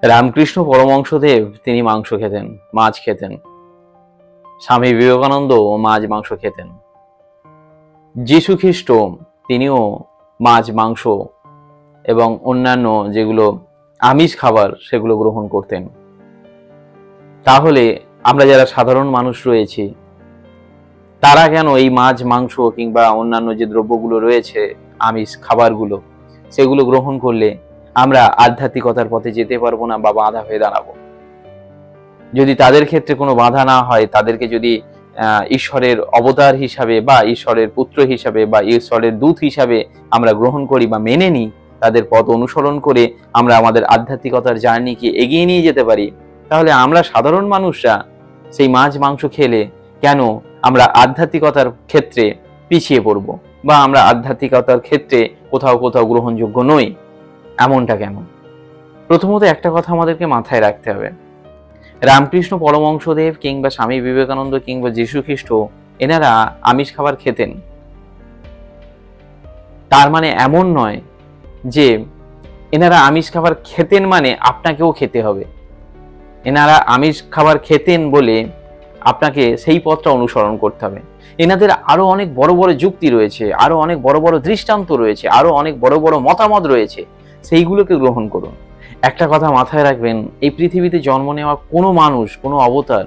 রামকৃষ্ণ পরমহংসদেব তিনি মাংস খেতেন, মাছ খেতেন। স্বামী বিবেকানন্দ মাছ মাংস খেতেন। যীশু খ্রিস্ট তিনিও মাছ মাংস এবং অন্যান্য যেগুলো আমিষ খাবার সেগুলো গ্রহণ করতেন। তাহলে আমরা যারা সাধারণ মানুষ রয়েছি তারা কেন এই মাছ মাংস কিংবা অন্যান্য যে দ্রব্যগুলো রয়েছে আমিষ খাবারগুলো সেগুলো গ্রহণ করলে আমরা আধ্যাত্মিকতার পথে যেতে পারবো না বা বাধা হয়ে দাঁড়াবো? যদি তাদের ক্ষেত্রে কোনো বাধা না হয়, তাদেরকে যদি ঈশ্বরের অবতার হিসাবে বা ঈশ্বরের পুত্র হিসাবে বা ঈশ্বরের দূত হিসাবে আমরা গ্রহণ করি বা মেনে নিই, তাদের পথ অনুসরণ করে আমরা আমাদের আধ্যাত্মিকতার জার্নিকে এগিয়ে নিয়ে যেতে পারি, তাহলে আমরা সাধারণ মানুষরা সেই মাছ মাংস খেলে কেন আমরা আধ্যাত্মিকতার ক্ষেত্রে পিছিয়ে পড়ব বা আমরা আধ্যাত্মিকতার ক্ষেত্রে কোথাও কোথাও গ্রহণযোগ্য নই? এমনটা কেন? প্রথমত একটা কথা আমাদেরকে মাথায় রাখতে হবে, রামকৃষ্ণ পরমহংসদেব কিংবা স্বামী বিবেকানন্দ কিংবা যীশু খ্রিস্ট এনারা আমিষ খাবার খেতেন, তার মানে এমন নয় যে এনারা আমিষ খাবার খেতেন মানে আপনাকেও খেতে হবে। এনারা আমিষ খাবার খেতেন বলে আপনাকে সেই পথটা অনুসরণ করতে হবে। এনাদের আরো অনেক বড় বড় যুক্তি রয়েছে, আরো অনেক বড় বড় দৃষ্টান্ত রয়েছে, আরো অনেক বড় বড় মতামত রয়েছে, সেইগুলোকে গ্রহণ করুন। একটা কথা মাথায় রাখবেন, এই পৃথিবীতে জন্ম নেওয়া কোনো মানুষ, কোনো অবতার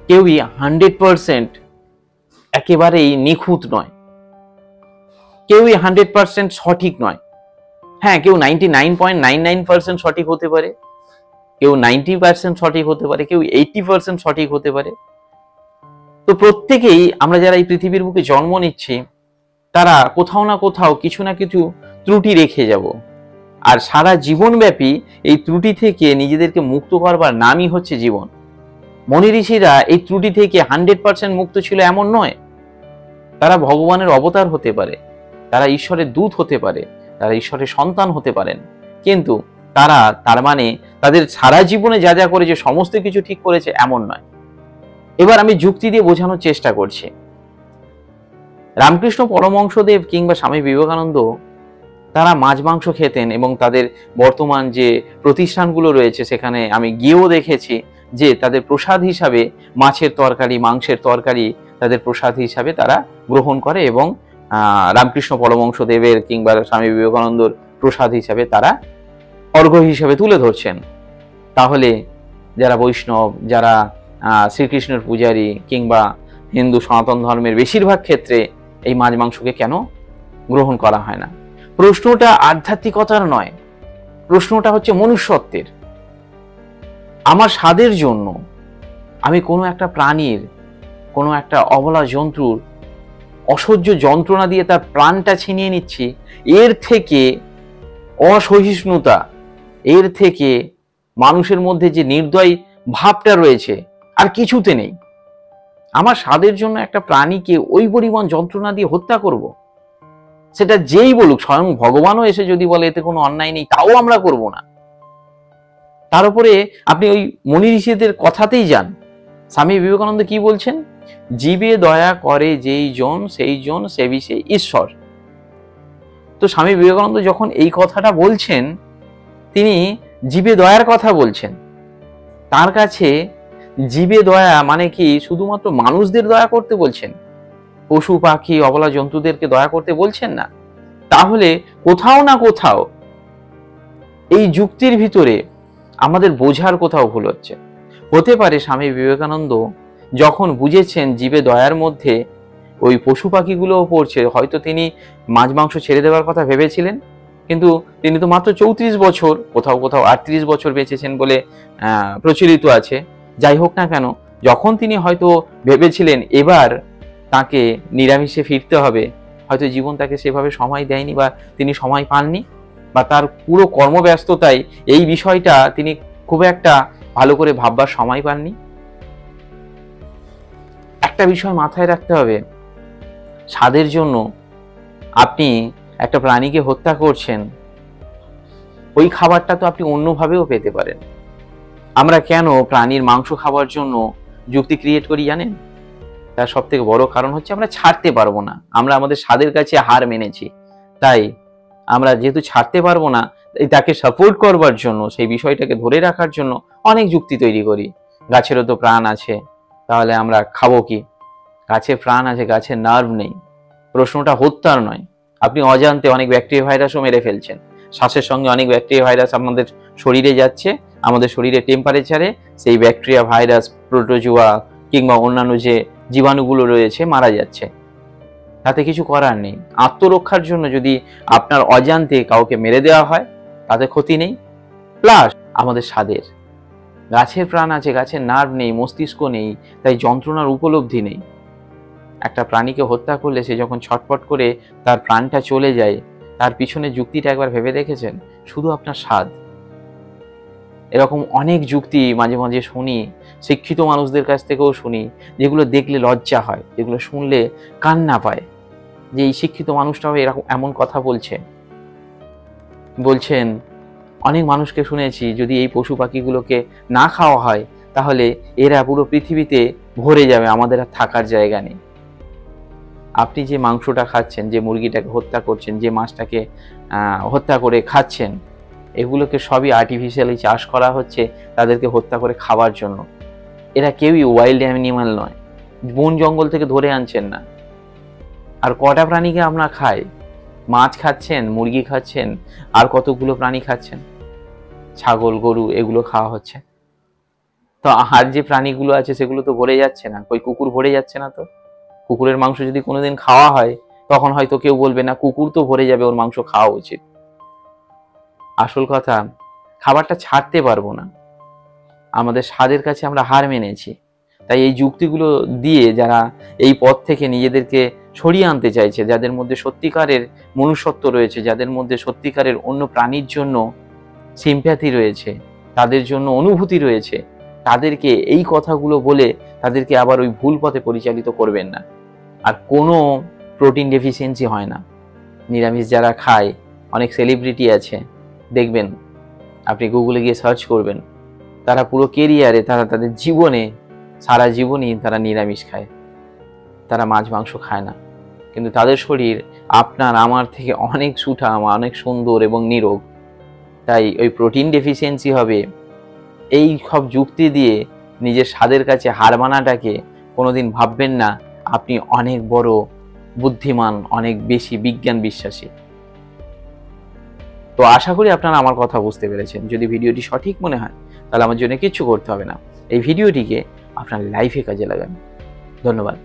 কেউই 100% একেবারেই নিখুঁত নয়, কেউই 100% সঠিক নয়। হ্যাঁ, কেউ 99.99% সঠিক হতে পারে, কেউ 90% সঠিক হতে পারে, কেউ 80% সঠিক হতে পারে। তো প্রত্যেকেই আমরা যারা এই পৃথিবীর বুকে জন্ম নিচ্ছি তারা কোথাও না কোথাও কিছু না কিছু ত্রুটি রেখে যাব, আর সারা জীবনব্যাপী এই ত্রুটি থেকে নিজেদেরকে মুক্ত করবার নামই হচ্ছে জীবন। মনি ঋষিরা এই ত্রুটি থেকে 100% মুক্ত ছিল এমন নয়। তারা ভগবানের অবতার হতে পারে, তারা ঈশ্বরের দূত হতে পারে, তারা ঈশ্বরের সন্তান হতে পারেন, কিন্তু তারা তার মানে তাদের সারা জীবনে যা যা করেছে সমস্ত কিছু ঠিক করেছে এমন নয়। এবার আমি যুক্তি দিয়ে বোঝানোর চেষ্টা করছি। রামকৃষ্ণ পরমহংসদেব কিংবা স্বামী বিবেকানন্দ তারা মাছ মাংস খেতেন এবং তাদের বর্তমান যে প্রতিষ্ঠানগুলো রয়েছে সেখানে আমি গিয়েও দেখেছি যে তাদের প্রসাদ হিসাবে মাছের তরকারি, মাংসের তরকারি তাদের প্রসাদ হিসাবে তারা গ্রহণ করে এবং রামকৃষ্ণ পরমহংসদেবের কিংবা স্বামী বিবেকানন্দর প্রসাদ হিসাবে তারা অর্ঘ্য হিসাবে তুলে ধরছেন। তাহলে যারা বৈষ্ণব, যারা শ্রীকৃষ্ণের পূজারী কিংবা হিন্দু সনাতন ধর্মের বেশিরভাগ ক্ষেত্রে এই মাছ মাংসকে কেন গ্রহণ করা হয় না? প্রশ্নটা আধ্যাত্মিকতার নয়, প্রশ্নটা হচ্ছে মনুষ্যত্বের। আমার স্বাদের জন্য আমি কোনো একটা প্রাণীর, কোনো একটা অবলা জন্তুর অসহ্য যন্ত্রণা দিয়ে তার প্রাণটা ছিনিয়ে নিচ্ছি, এর থেকে অসহিষ্ণুতা, এর থেকে মানুষের মধ্যে যে নির্দয় ভাবটা রয়েছে আর কিছুতে নেই। আমার স্বাদের জন্য একটা প্রাণীকে ওই পরিমাণ যন্ত্রণা দিয়ে হত্যা করব, সেটা যেই বলুক, স্বয়ং ভগবানও এসে যদি বলে এতে কোনো অন্যায় নেই, তাও আমরা করব না। তার উপরে আপনি ওই মনি ঋষিদের কথাতেই যান, স্বামী বিবেকানন্দ কি বলছেন? জীবে দয়া করে যেই জন সেই জন সেবি সেই ঈশ্বর। তো স্বামী বিবেকানন্দ যখন এই কথাটা বলছেন তিনি জীবে দয়ার কথা বলছেন। তার কাছে জীবে দয়া মানে কি শুধুমাত্র মানুষদের দয়া করতে বলছেন, পশু পাখি অবলা জন্তুদেরকে দয়া করতে বলছেন না? তাহলে কোথাও না কোথাও এই যুক্তির ভিতরে আমাদের বোঝার কোথাও ভুল হচ্ছে। হতে পারে স্বামী বিবেকানন্দ যখন বুঝেছেন জীবে দয়ার মধ্যে ওই পশু পাখিগুলোও পড়ছে, হয়তো তিনি মাছ মাংস ছেড়ে দেওয়ার কথা ভেবেছিলেন, কিন্তু তিনি তো মাত্র 34 বছর, কোথাও কোথাও 38 বছর বেঁচেছেন বলে প্রচলিত আছে। যাই হোক না কেন, যখন তিনি হয়তো ভেবেছিলেন এবার তাকে নিরামিষে ফিরতে হবে, হয়তো জীবন তাকে সেভাবে সময় দেয়নি বা তিনি সময় পাননি, বা তার পুরো কর্মব্যস্ততায় এই বিষয়টা তিনি খুব একটা ভালো করে ভাববার সময় পাননি। একটা বিষয় মাথায় রাখতে হবে, স্বাদের জন্য আপনি একটা প্রাণীকে হত্যা করছেন, ওই খাবারটা তো আপনি অন্যভাবেও পেতে পারেন। আমরা কেন প্রাণীর মাংস খাওয়ার জন্য যুক্তি ক্রিয়েট করি জানেন? তার সব থেকে বড় কারণ হচ্ছে আমরা ছাড়তে পারবো না। আমরা আমাদের স্বাদের কাছে হার মেনেছি, তাই আমরা যেহেতু ছাড়তে পারবো না, তাকে সাপোর্ট করবার জন্য, সেই বিষয়টাকে ধরে রাখার জন্য অনেক যুক্তি তৈরি করি। গাছেরও তো প্রাণ আছে, তাহলে আমরা খাবো কি? গাছে প্রাণ আছে, গাছের নার্ভ নেই। প্রশ্নটা হত্যার নয়। আপনি অজান্তে অনেক ব্যাকটেরিয়া ভাইরাসও মেরে ফেলছেন। শ্বাসের সঙ্গে অনেক ব্যাকটেরিয়া ভাইরাস আমাদের শরীরে যাচ্ছে, আমাদের শরীরে টেম্পারেচারে সেই ব্যাকটেরিয়া ভাইরাস, প্রোটোজোয়া কিংবা অন্যান্য যে জীবাণুগুলো রয়েছে মারা যাচ্ছে। তাতে কিছু করার নেই। আত্মরক্ষার জন্য যদি আপনার অজান্তে কাউকে মেরে দেওয়া হয় তাতে ক্ষতি নেই। প্লাস আমাদের স্বাদের, গাছের প্রাণ আছে, গাছের নার্ভ নেই, মস্তিষ্ক নেই, তাই যন্ত্রণার উপলব্ধি নেই। একটা প্রাণীকে হত্যা করলে সে যখন ছটফট করে তার প্রাণটা চলে যায়, তার পিছনে যুক্তিটা একবার ভেবে দেখেছেন? শুধু আপনার স্বাদ। এরকম অনেক যুক্তি মাঝে মাঝে শুনি, শিক্ষিত মানুষদের কাছ থেকেও শুনি, যেগুলো দেখলে লজ্জা হয়, যেগুলো শুনলে কান্না পায়, যে এই শিক্ষিত মানুষটাও এরকম এমন কথা বলছেন। অনেক মানুষকে শুনেছি যদি এই পশু পাখিগুলোকে না খাওয়া হয় তাহলে এরা পুরো পৃথিবীতে ভরে যাবে, আমাদের আর থাকার জায়গা নেই। আপনি যে মাংসটা খাচ্ছেন, যে মুরগিটাকে হত্যা করছেন, যে মাছটাকে হত্যা করে খাচ্ছেন, এগুলোকে সবই আর্টিফিশিয়ালি চাষ করা হচ্ছে তাদেরকে হত্যা করে খাওয়ার জন্য। এরা কেউই ওয়াইল্ড অ্যানিমাল নয়, বন জঙ্গল থেকে ধরে আনছেন না। আর কটা প্রাণীকে আমরা খাই? মাছ খাচ্ছেন, মুরগি খাচ্ছেন, আর কতগুলো প্রাণী খাচ্ছেন, ছাগল, গরু, এগুলো খাওয়া হচ্ছে। তো আর যে প্রাণীগুলো আছে সেগুলো তো ভরে যাচ্ছে না। কই কুকুর ভরে যাচ্ছে না? তো কুকুরের মাংস যদি কোনোদিন খাওয়া হয় তখন হয়তো কেউ বলবে না কুকুর তো ভরে যাবে, ওর মাংস খাওয়া উচিত। আসল কথা, খাবারটা ছাড়তে পারবো না, আমাদের স্বাদের কাছে আমরা হার মেনেছি। তাই এই যুক্তিগুলো দিয়ে যারা এই পথ থেকে নিজেদেরকে সরিয়ে আনতে চাইছে, যাদের মধ্যে সত্যিকারের মনুষ্যত্ব রয়েছে, যাদের মধ্যে সত্যিকারের অন্য প্রাণীর জন্য সিম্প্যাথি রয়েছে, তাদের জন্য অনুভূতি রয়েছে, তাদেরকে এই কথাগুলো বলে তাদেরকে আবার ওই ভুল পথে পরিচালিত করবেন না। আর কোনো প্রোটিন ডেফিসিয়েন্সি হয় না। নিরামিষ যারা খায়, অনেক সেলিব্রিটি আছে, দেখবেন, আপনি গুগলে গিয়ে সার্চ করবেন, তারা পুরো কেরিয়ারে, তারা তাদের জীবনে, সারা জীবনই তারা নিরামিষ খায়, তারা মাছ মাংস খায় না, কিন্তু তাদের শরীর আপনার আমার থেকে অনেক সুঠাম, অনেক সুন্দর এবং নিরোগ। তাই ওই প্রোটিন ডেফিসিয়েন্সি হবে, এই সব যুক্তি দিয়ে নিজের স্বাদের কাছে হার মানাটাকে কোনোদিন ভাববেন না আপনি অনেক বড় বুদ্ধিমান, অনেক বেশি বিজ্ঞান বিশ্বাসী। তো আশা করি আপনারা আমার কথা বুঝতে পেরেছেন। যদি ভিডিওটি সঠিক মনে হয় তাহলে আমার জন্য কিচ্ছু করতে হবে না, এই ভিডিওটিকে আপনার লাইফে কাজে লাগান। ধন্যবাদ।